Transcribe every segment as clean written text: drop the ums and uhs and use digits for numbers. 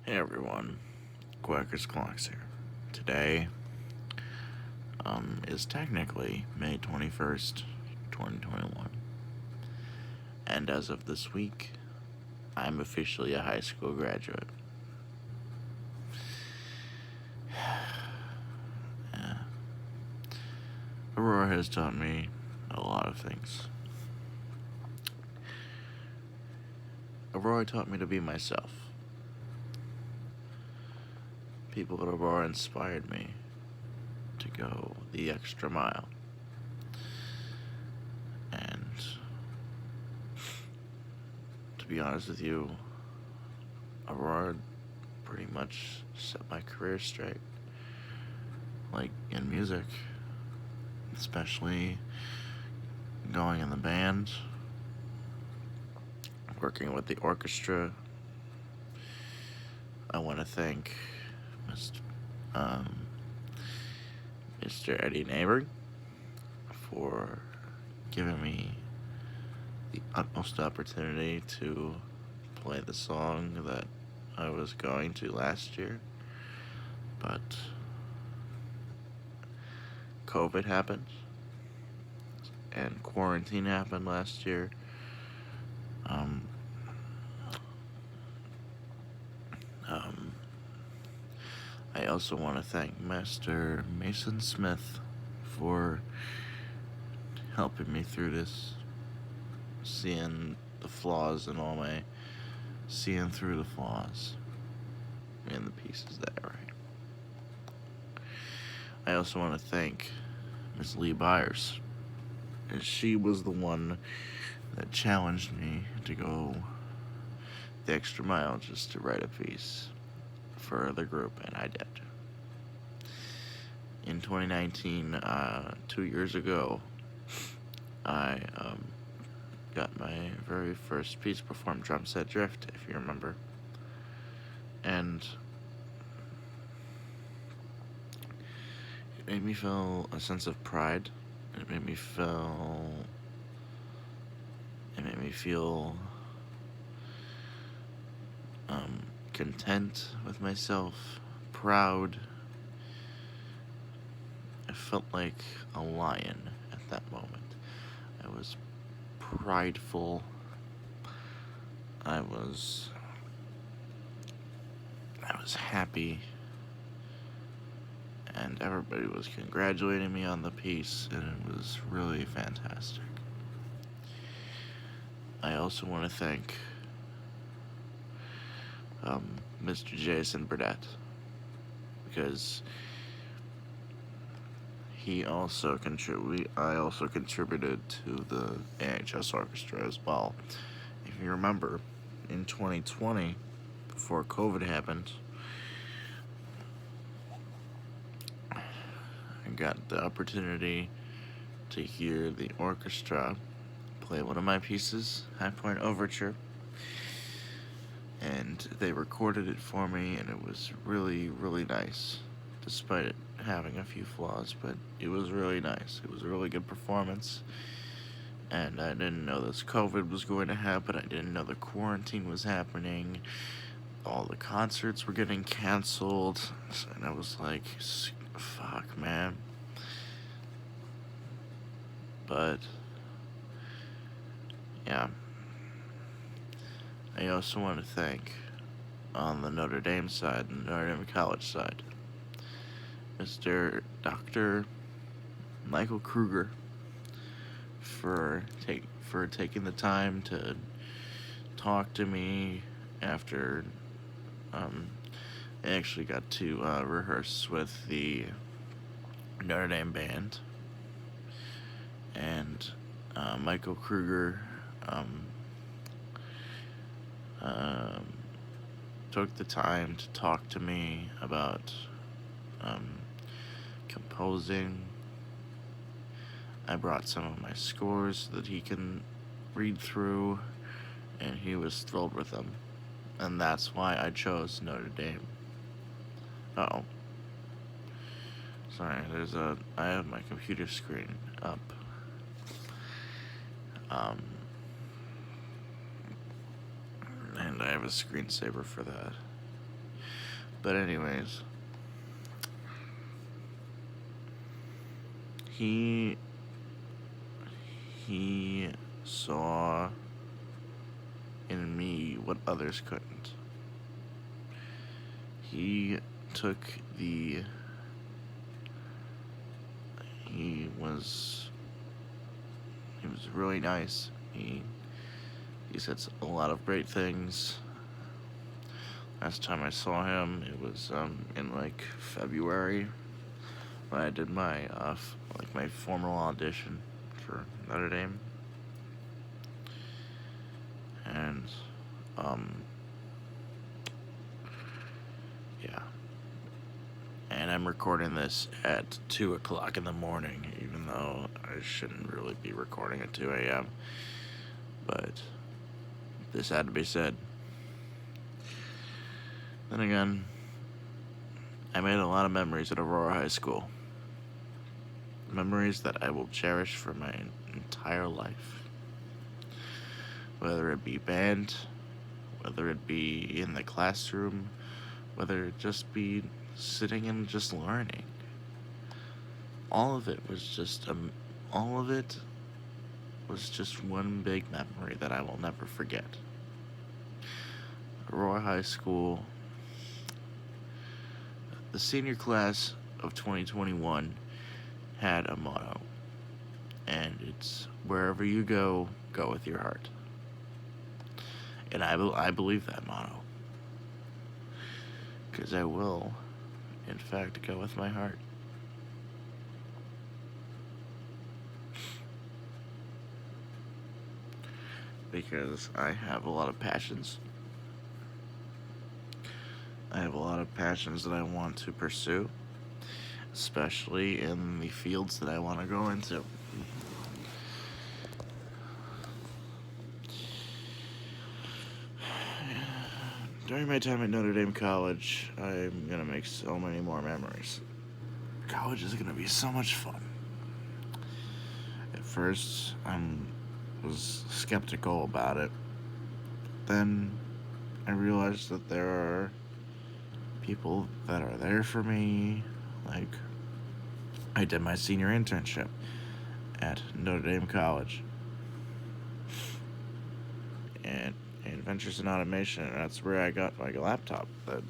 Hey everyone, Quacker's Clocks here. Today is technically May 21st, 2021. And as of this week, I'm officially a high school graduate. Yeah. Aurora has taught me a lot of things. Aurora taught me to be myself. People at Aurora inspired me to go the extra mile. And to be honest with you, Aurora pretty much set my career straight. Like in music, especially going in the band, working with the orchestra. I want to thank Mr. Um, Mr. Eddie Neighbor for giving me the utmost opportunity to play the song that I was going to last year, but COVID happened and quarantine happened last year. Um, um, I also want to thank Master Mason Smith for helping me through this, seeing the flaws in all my, seeing through the flaws in the pieces that I write. I also want to thank Miss Lee Byers, as she was the one that challenged me to go the extra mile just to write a piece for the group, and I did. In 2019, 2 years ago, I got my very first piece performed, Drum Set Drift, if you remember. And it made me feel a sense of pride. It made me feel content with myself, proud. I felt like a lion at that moment. I was prideful. I was happy, and everybody was congratulating me on the piece, and it was really fantastic. I also want to thank Mr. Jason Burdett, because I also contributed to the AHS orchestra as well. If you remember, in 2020, before COVID happened, I got the opportunity to hear the orchestra play one of my pieces, High Point Overture, and they recorded it for me, and it was really, really nice, despite it having a few flaws, but it was really nice. It was a really good performance, and I didn't know this COVID was going to happen. I didn't know the quarantine was happening. All the concerts were getting canceled, and I was like, fuck, man. But yeah, I also want to thank, on the Notre Dame side, the Notre Dame College side, Mr. Dr. Michael Kruger for taking the time to talk to me after I actually got to rehearse with the Notre Dame band, and Michael Kruger took the time to talk to me about composing. I brought some of my scores so that he can read through, and he was thrilled with them. And that's why I chose Notre Dame. Uh-oh. Sorry, I have my computer screen up. And I have a screensaver for that. But anyways, he saw in me what others couldn't. He took the he was really nice. He said a lot of great things. Last time I saw him, it was in like February when I did my my formal audition for Notre Dame, and yeah. And I'm recording this at 2 o'clock in the morning, even though I shouldn't really be recording at 2 a.m. But this had to be said. Then again, I made a lot of memories at Aurora High School. Memories that I will cherish for my entire life. Whether it be band, whether it be in the classroom, whether it just be sitting and just learning. All of it was just one big memory that I will never forget. Aurora High School, the senior class of 2021 had a motto, and it's wherever you go, go with your heart. And I believe that motto, because I will, in fact, go with my heart. Because I have a lot of passions. I have a lot of passions that I want to pursue, especially in the fields that I want to go into. During my time at Notre Dame College, I'm going to make so many more memories. College is going to be so much fun. At first, I was skeptical about it. Then I realized that there are people that are there for me. Like, I did my senior internship at Notre Dame College. And Adventures in Automation, and that's where I got my laptop that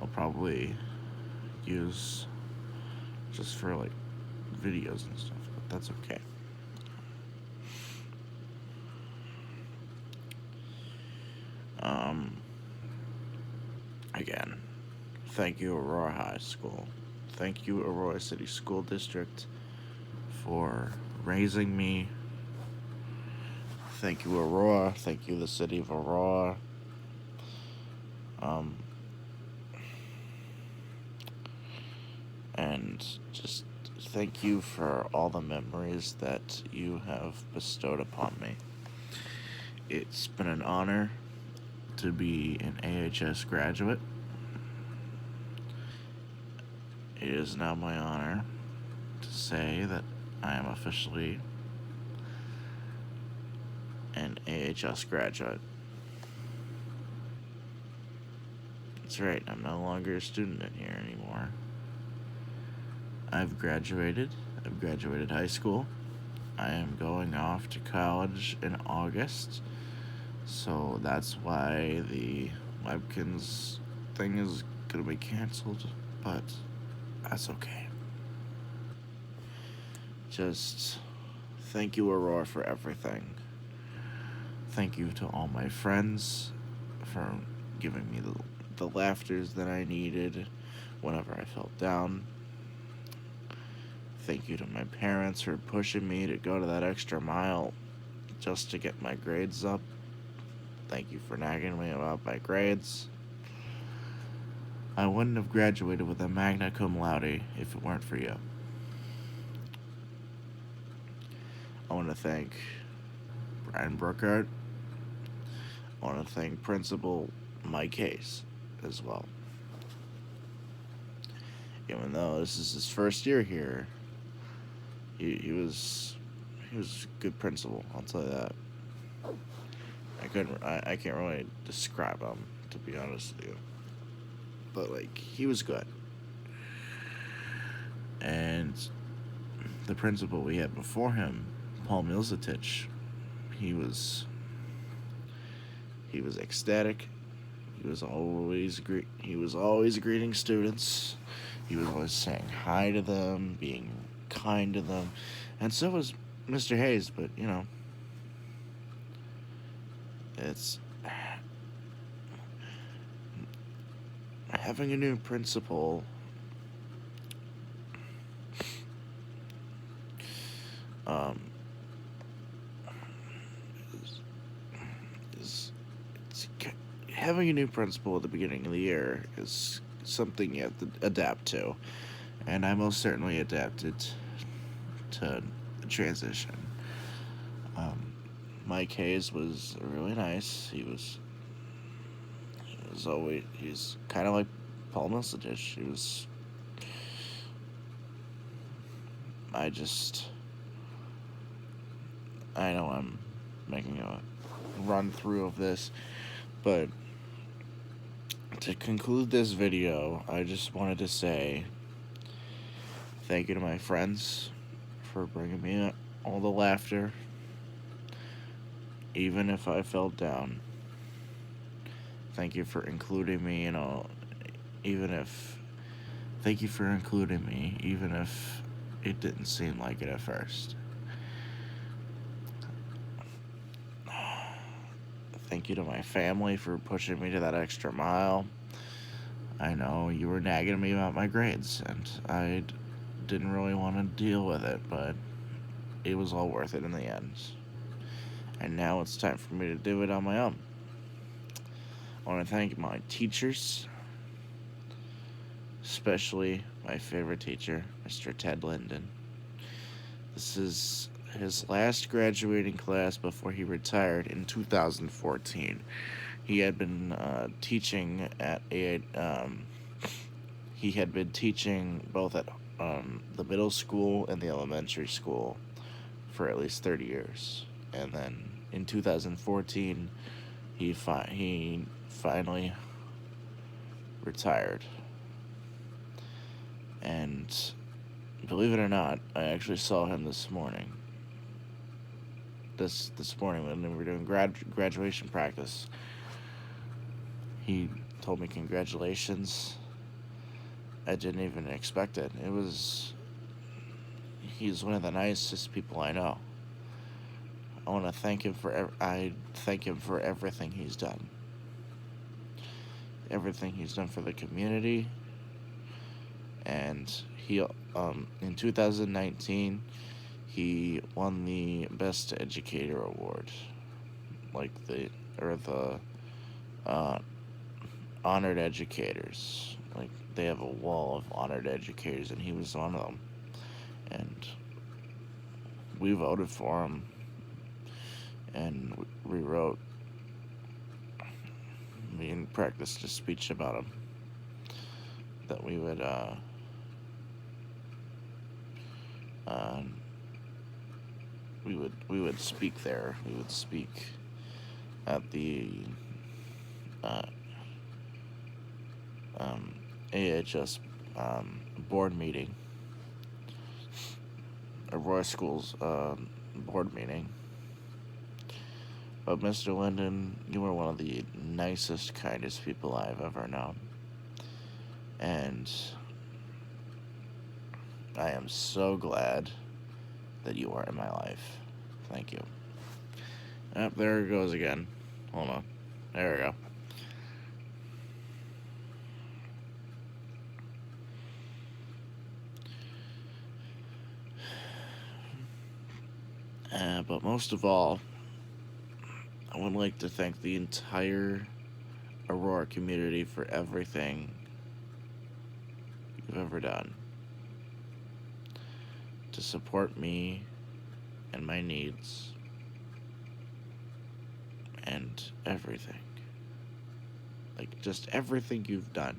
I'll probably use just for like videos and stuff, but that's okay. Again, thank you, Aurora High School. Thank you, Aurora City School District, for raising me. Thank you, Aurora. Thank you, the city of Aurora. And just thank you for all the memories that you have bestowed upon me. It's been an honor to be an AHS graduate. It is now my honor to say that I am officially an AHS graduate. That's right, I'm no longer a student in here anymore. I've graduated high school. I am going off to college in August. So that's why the Webkins thing is going to be canceled, but that's okay. Just thank you, Aurora, for everything. Thank you to all my friends for giving me the laughters that I needed whenever I felt down. Thank you to my parents for pushing me to go to that extra mile just to get my grades up. Thank you for nagging me about my grades. I wouldn't have graduated with a magna cum laude if it weren't for you. I want to thank Brian Brookhart. I want to thank Principal Mike Hayes as well. Even though this is his first year here, he was a good principal, I'll tell you that. I can't really describe him, to be honest with you. but like he was good. And the principal we had before him, Paul Milzatich, he was ecstatic. He was always greeting students. He was always saying hi to them, being kind to them, and so was Mr. Hayes. But it's having a new principal. Um, is having a new principal at the beginning of the year is something you have to adapt to, and I most certainly adapted to the transition. Mike Hayes was really nice. He's kind of like Paul Milsadish. I know I'm making a run through of this, but to conclude this video, I just wanted to say thank you to my friends for bringing me all the laughter, even if I fell down. Thank you for including me in all, thank you for including me, even if it didn't seem like it at first. Thank you to my family for pushing me to that extra mile. I know you were nagging me about my grades, and I didn't really want to deal with it, but it was all worth it in the end. And now it's time for me to do it on my own. I want to thank my teachers, especially my favorite teacher, Mr. Ted Linden. This is his last graduating class before he retired in 2014. He had been teaching at he had been teaching both at the middle school and the elementary school for at least 30 years. And then in 2014, he finally retired. And believe it or not, I actually saw him this morning. This morning when we were doing graduation practice. He told me congratulations. I didn't even expect it. He's one of the nicest people I know. I want to thank him I thank him for everything he's done. Everything he's done for the community. And he in 2019 he won the Best Educator Award, the honored educators. Like, they have a wall of honored educators, and he was one of them. And we voted for him, and we practiced a speech about him that we would we would speak there. We would speak at the AHS board meeting, Aurora School's board meeting. But Mr. Linden, you were one of the nicest, kindest people I've ever known. And I am so glad that you are in my life. Thank you. Yep, there it goes again. Hold on. There we go. But most of all, I would like to thank the entire Aurora community for everything you've ever done to support me and my needs and everything. Like, just everything you've done.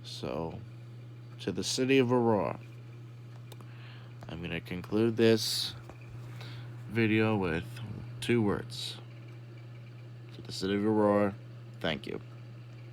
So, to the city of Aurora, I'm going to conclude this video with 2 words. To the city of Aurora, thank you.